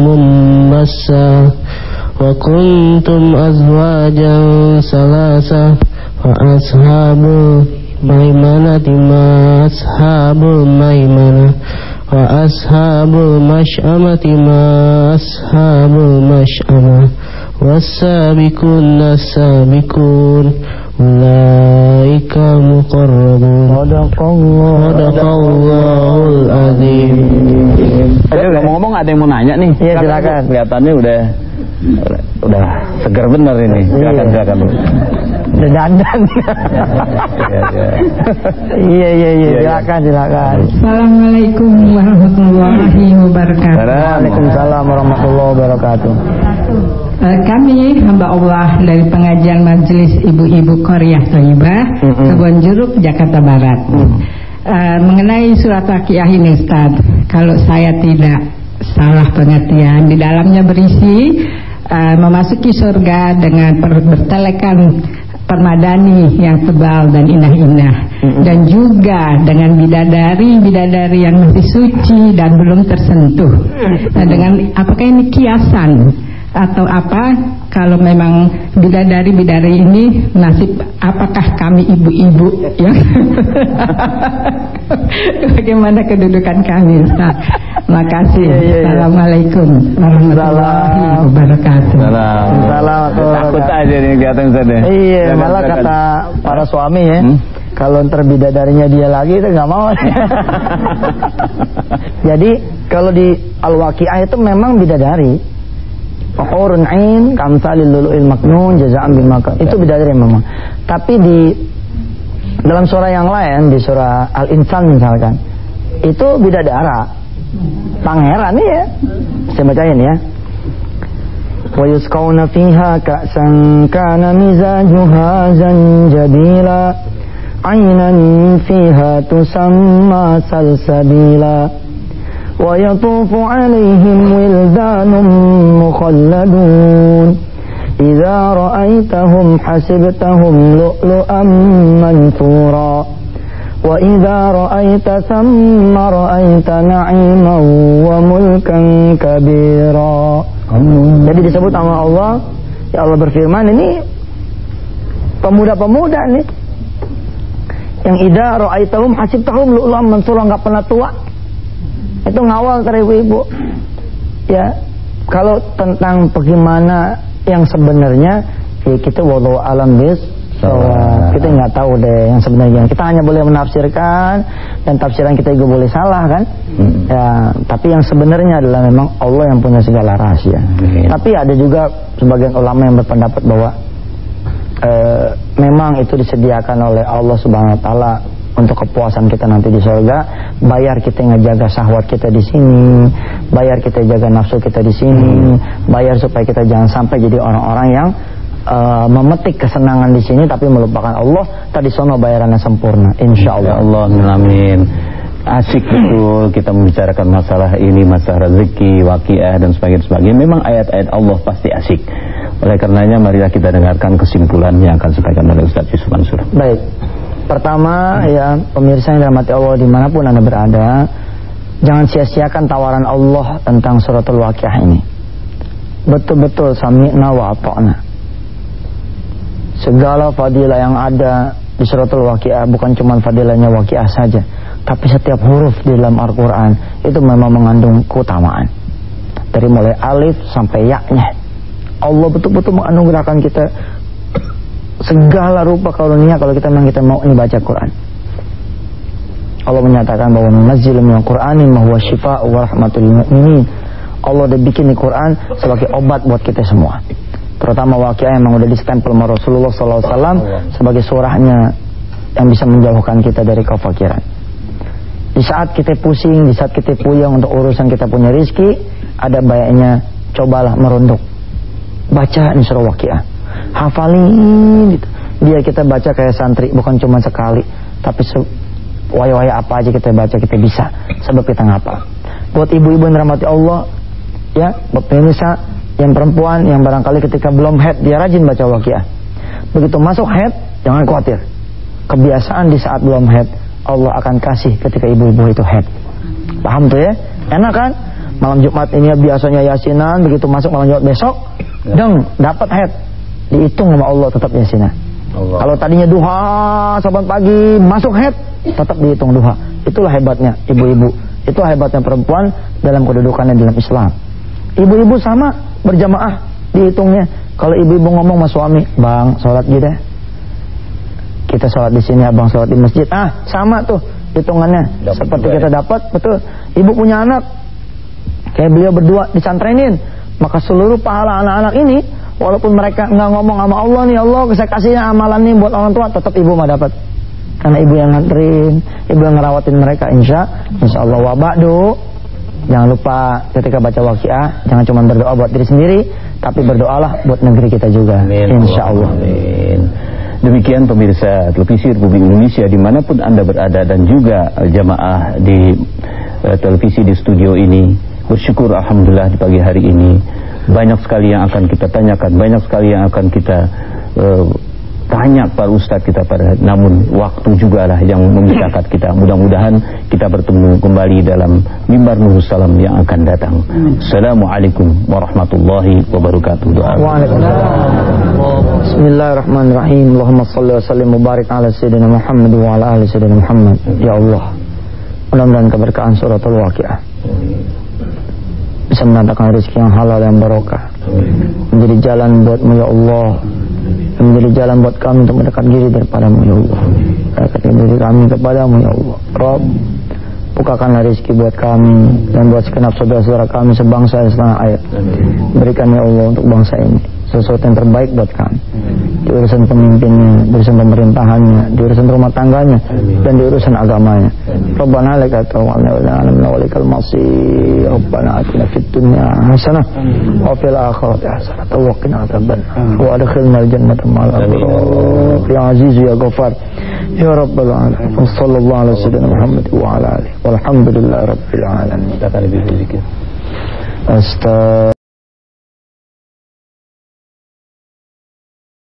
منبثا وكنتم أزواجا ثلاثة فأصحاب الميمنة ما أصحاب الميمنة وأصحاب المشأمة ما أصحاب المشأمة والسابقون السابقون أولئك مقربون Sadaqallahul azim. Ngomong-ngomong ada yang mau nanya nih. Iya, silakan. Kelihatannya udah segar bener ini. Silakan. Udah dandan. Iya. Silakan. Assalamualaikum warahmatullahi wabarakatuh. Waalaikumsalam warahmatullahi wabarakatuh. Kami hamba Allah dari pengajian Majelis Ibu-Ibu Qaryah Thayyibah, Kebon Jeruk, Jakarta Barat. Mengenai surat Waqiah ini, Ustaz, kalau saya tidak salah pengertian, di dalamnya berisi memasuki surga dengan bertelekan permadani yang tebal dan indah-indah, dan juga dengan bidadari yang masih suci dan belum tersentuh. Nah, dengan apakah ini kiasan atau apa? Kalau memang bidadari ini nasib, apakah kami ibu-ibu ya? Bagaimana kedudukan kami, Ustaz? Makasih. Assalamualaikum warahmatullahi wabarakatuh. Salam. Takut aja nih kelihatan Ustaz. Iya, malah kata para suami ya, kalau ntar bidadarinya dia lagi itu nggak mau. Jadi kalau di Al-Waqiah itu memang bidadari. Hurun ain kamsalil lulu'il maknun jazaa'an bil maknun. Itu bidadari memang. Tapi di dalam surah yang lain, di surah Al-Insan misalkan, itu bidadara, pangeran ya. Saya bacain ya. Wa yusqawna fiha ka'san kana mizajuha zanjabila 'aynan fiha tusamma salsabila wa yatufu 'alaihim wildanun mukhalladun idza ra'aitahum hasibtahum lu'lu'an mansura wa idza ra'aita thamma ra'aita na'iman wa mulkan kabira. Jadi disebut sama Allah, ya Allah berfirman, ini pemuda-pemuda nih yang idza ra'aitahum hasibtahum lu'lu'an mansura, enggak pernah tua. Itu ngawal dari ibu-ibu. Ya, kalau tentang bagaimana yang sebenarnya, ya kita wallahu alam bis. Kita nggak tahu deh yang sebenarnya. Kita hanya boleh menafsirkan, dan tafsiran kita juga boleh salah kan. Ya, tapi yang sebenarnya adalah memang Allah yang punya segala rahasia. Tapi ada juga sebagian ulama yang berpendapat bahwa memang itu disediakan oleh Allah Subhanahu wa taala untuk kepuasan kita nanti di surga. Bayar kita ngejaga syahwat kita di sini, bayar kita jaga nafsu kita di sini, bayar supaya kita jangan sampai jadi orang-orang yang memetik kesenangan di sini tapi melupakan Allah. Tadi sono bayarannya sempurna, insyaallah. Allah, amin. Asik betul kita membicarakan masalah ini, masalah rezeki, waqiah dan sebagainya. Memang ayat-ayat Allah pasti asik. Oleh karenanya marilah kita dengarkan kesimpulan yang akan disampaikan oleh Ustaz Yusuf Mansur. Baik. Pertama ya, pemirsa yang dirahmati Allah dimanapun Anda berada, jangan sia-siakan tawaran Allah tentang suratul Waqiah ini. Betul-betul sami'na wa ata'na. Segala fadilah yang ada di suratul Waqiah bukan cuma fadilahnya Waqiah saja, tapi setiap huruf di dalam Al-Quran itu memang mengandung keutamaan. Dari mulai alif sampai ya-nya, Allah betul-betul menganugerahkan kita segala rupa karunia kalau kita memang kita mau ini baca Quran. Allah menyatakan bahwa nunazzilu minal Qur'ani ma huwa syifaa'un wa rahmatul lil mu'minin. Allah udah bikin di Quran sebagai obat buat kita semua. Terutama Waqiah yang memang udah distempel sama Rasulullah SAW sebagai surahnya yang bisa menjauhkan kita dari kefakiran. Di saat kita pusing, di saat kita puyeng untuk urusan kita punya rizki, ada baiknya cobalah merunduk, baca surah Waqiah, hafalin gitu. Biar kita baca kayak santri, bukan cuma sekali, tapi waya-waya apa aja kita baca kita bisa, sebab kita ngapa. Buat ibu-ibu yang dirahmati Allah, ya, buat pemirsa yang perempuan yang barangkali ketika belum haid dia rajin baca Waqiah. Begitu masuk haid, jangan khawatir. Kebiasaan di saat belum haid Allah akan kasih ketika ibu-ibu itu haid. Paham tuh ya? Enak kan? Malam Jumat ini biasanya yasinan, begitu masuk malam Jumat besok, dapat head. Dihitung sama Allah tetap yasinan. Kalau tadinya duha saban pagi masuk head, tetap dihitung duha. Itulah hebatnya ibu-ibu. Itulah hebatnya perempuan dalam kedudukannya dalam Islam. Ibu-ibu sama berjamaah dihitungnya. Kalau ibu-ibu ngomong sama suami, "Bang, sholat gitu deh. Kita sholat di sini, abang sholat di masjid." Sama tuh hitungannya. Dapat seperti kita dapat, betul. Ibu punya anak, kayak beliau berdua disantrenin, maka seluruh pahala anak-anak ini, walaupun mereka nggak ngomong sama Allah nih, Allah saya kasihnya amalan nih buat orang tua, tetap ibu mah dapat. Karena ibu yang nganterin, ibu yang ngerawatin mereka, insya Allah. Wa ba'du, jangan lupa ketika baca waqiah, jangan cuma berdoa buat diri sendiri, tapi berdoalah buat negeri kita juga. Insya Allah. Amin. Demikian pemirsa televisi Republik Indonesia dimanapun Anda berada, dan juga jamaah di televisi di studio ini, bersyukur alhamdulillah di pagi hari ini banyak sekali yang akan kita tanyakan, banyak sekali yang akan kita tanya para ustadz kita pada, namun waktu juga lah yang memisahkan kita. Mudah-mudahan kita bertemu kembali dalam mimbar Nurus Salam yang akan datang. Assalamualaikum warahmatullahi wabarakatuh. Waalaikumsalam. Bismillahirrahmanirrahim. Allahumma salli wa sallim mubarak ala sayyidina Muhammad wa ala ali sayyidina Muhammad. Ya Allah, mudah-mudahan keberkahan suratul waqiah bisa mendatangkan rezeki yang halal yang barokah, menjadi jalan buatmu ya Allah, menjadi jalan buat kami untuk mendekat diri daripadamu ya Allah, dekatkan diri kami kepadamu ya Allah. Rabb, bukakanlah rezeki buat kami dan buat segenap saudara-saudara kami sebangsa dan setanah air. Berikan ya Allah untuk bangsa ini sesuatu yang terbaik buat kami, di urusan pemimpinnya, di urusan pemerintahannya, di urusan rumah tangganya, dan di urusan agamanya. Rabbana laka tawakkalna wa ala walikal masir. Rabbana atina fid dunya hasanah wa fil akhirati hasanah wa qina adzabannar wa adkhilna al jannata ma'al abrar ya aziz ya ghafar ya rabbal alamin. Sallallahu alaihi wasallam Muhammad wa ala alihi walhamdulillahi rabbil alamin. Astaghfirullah.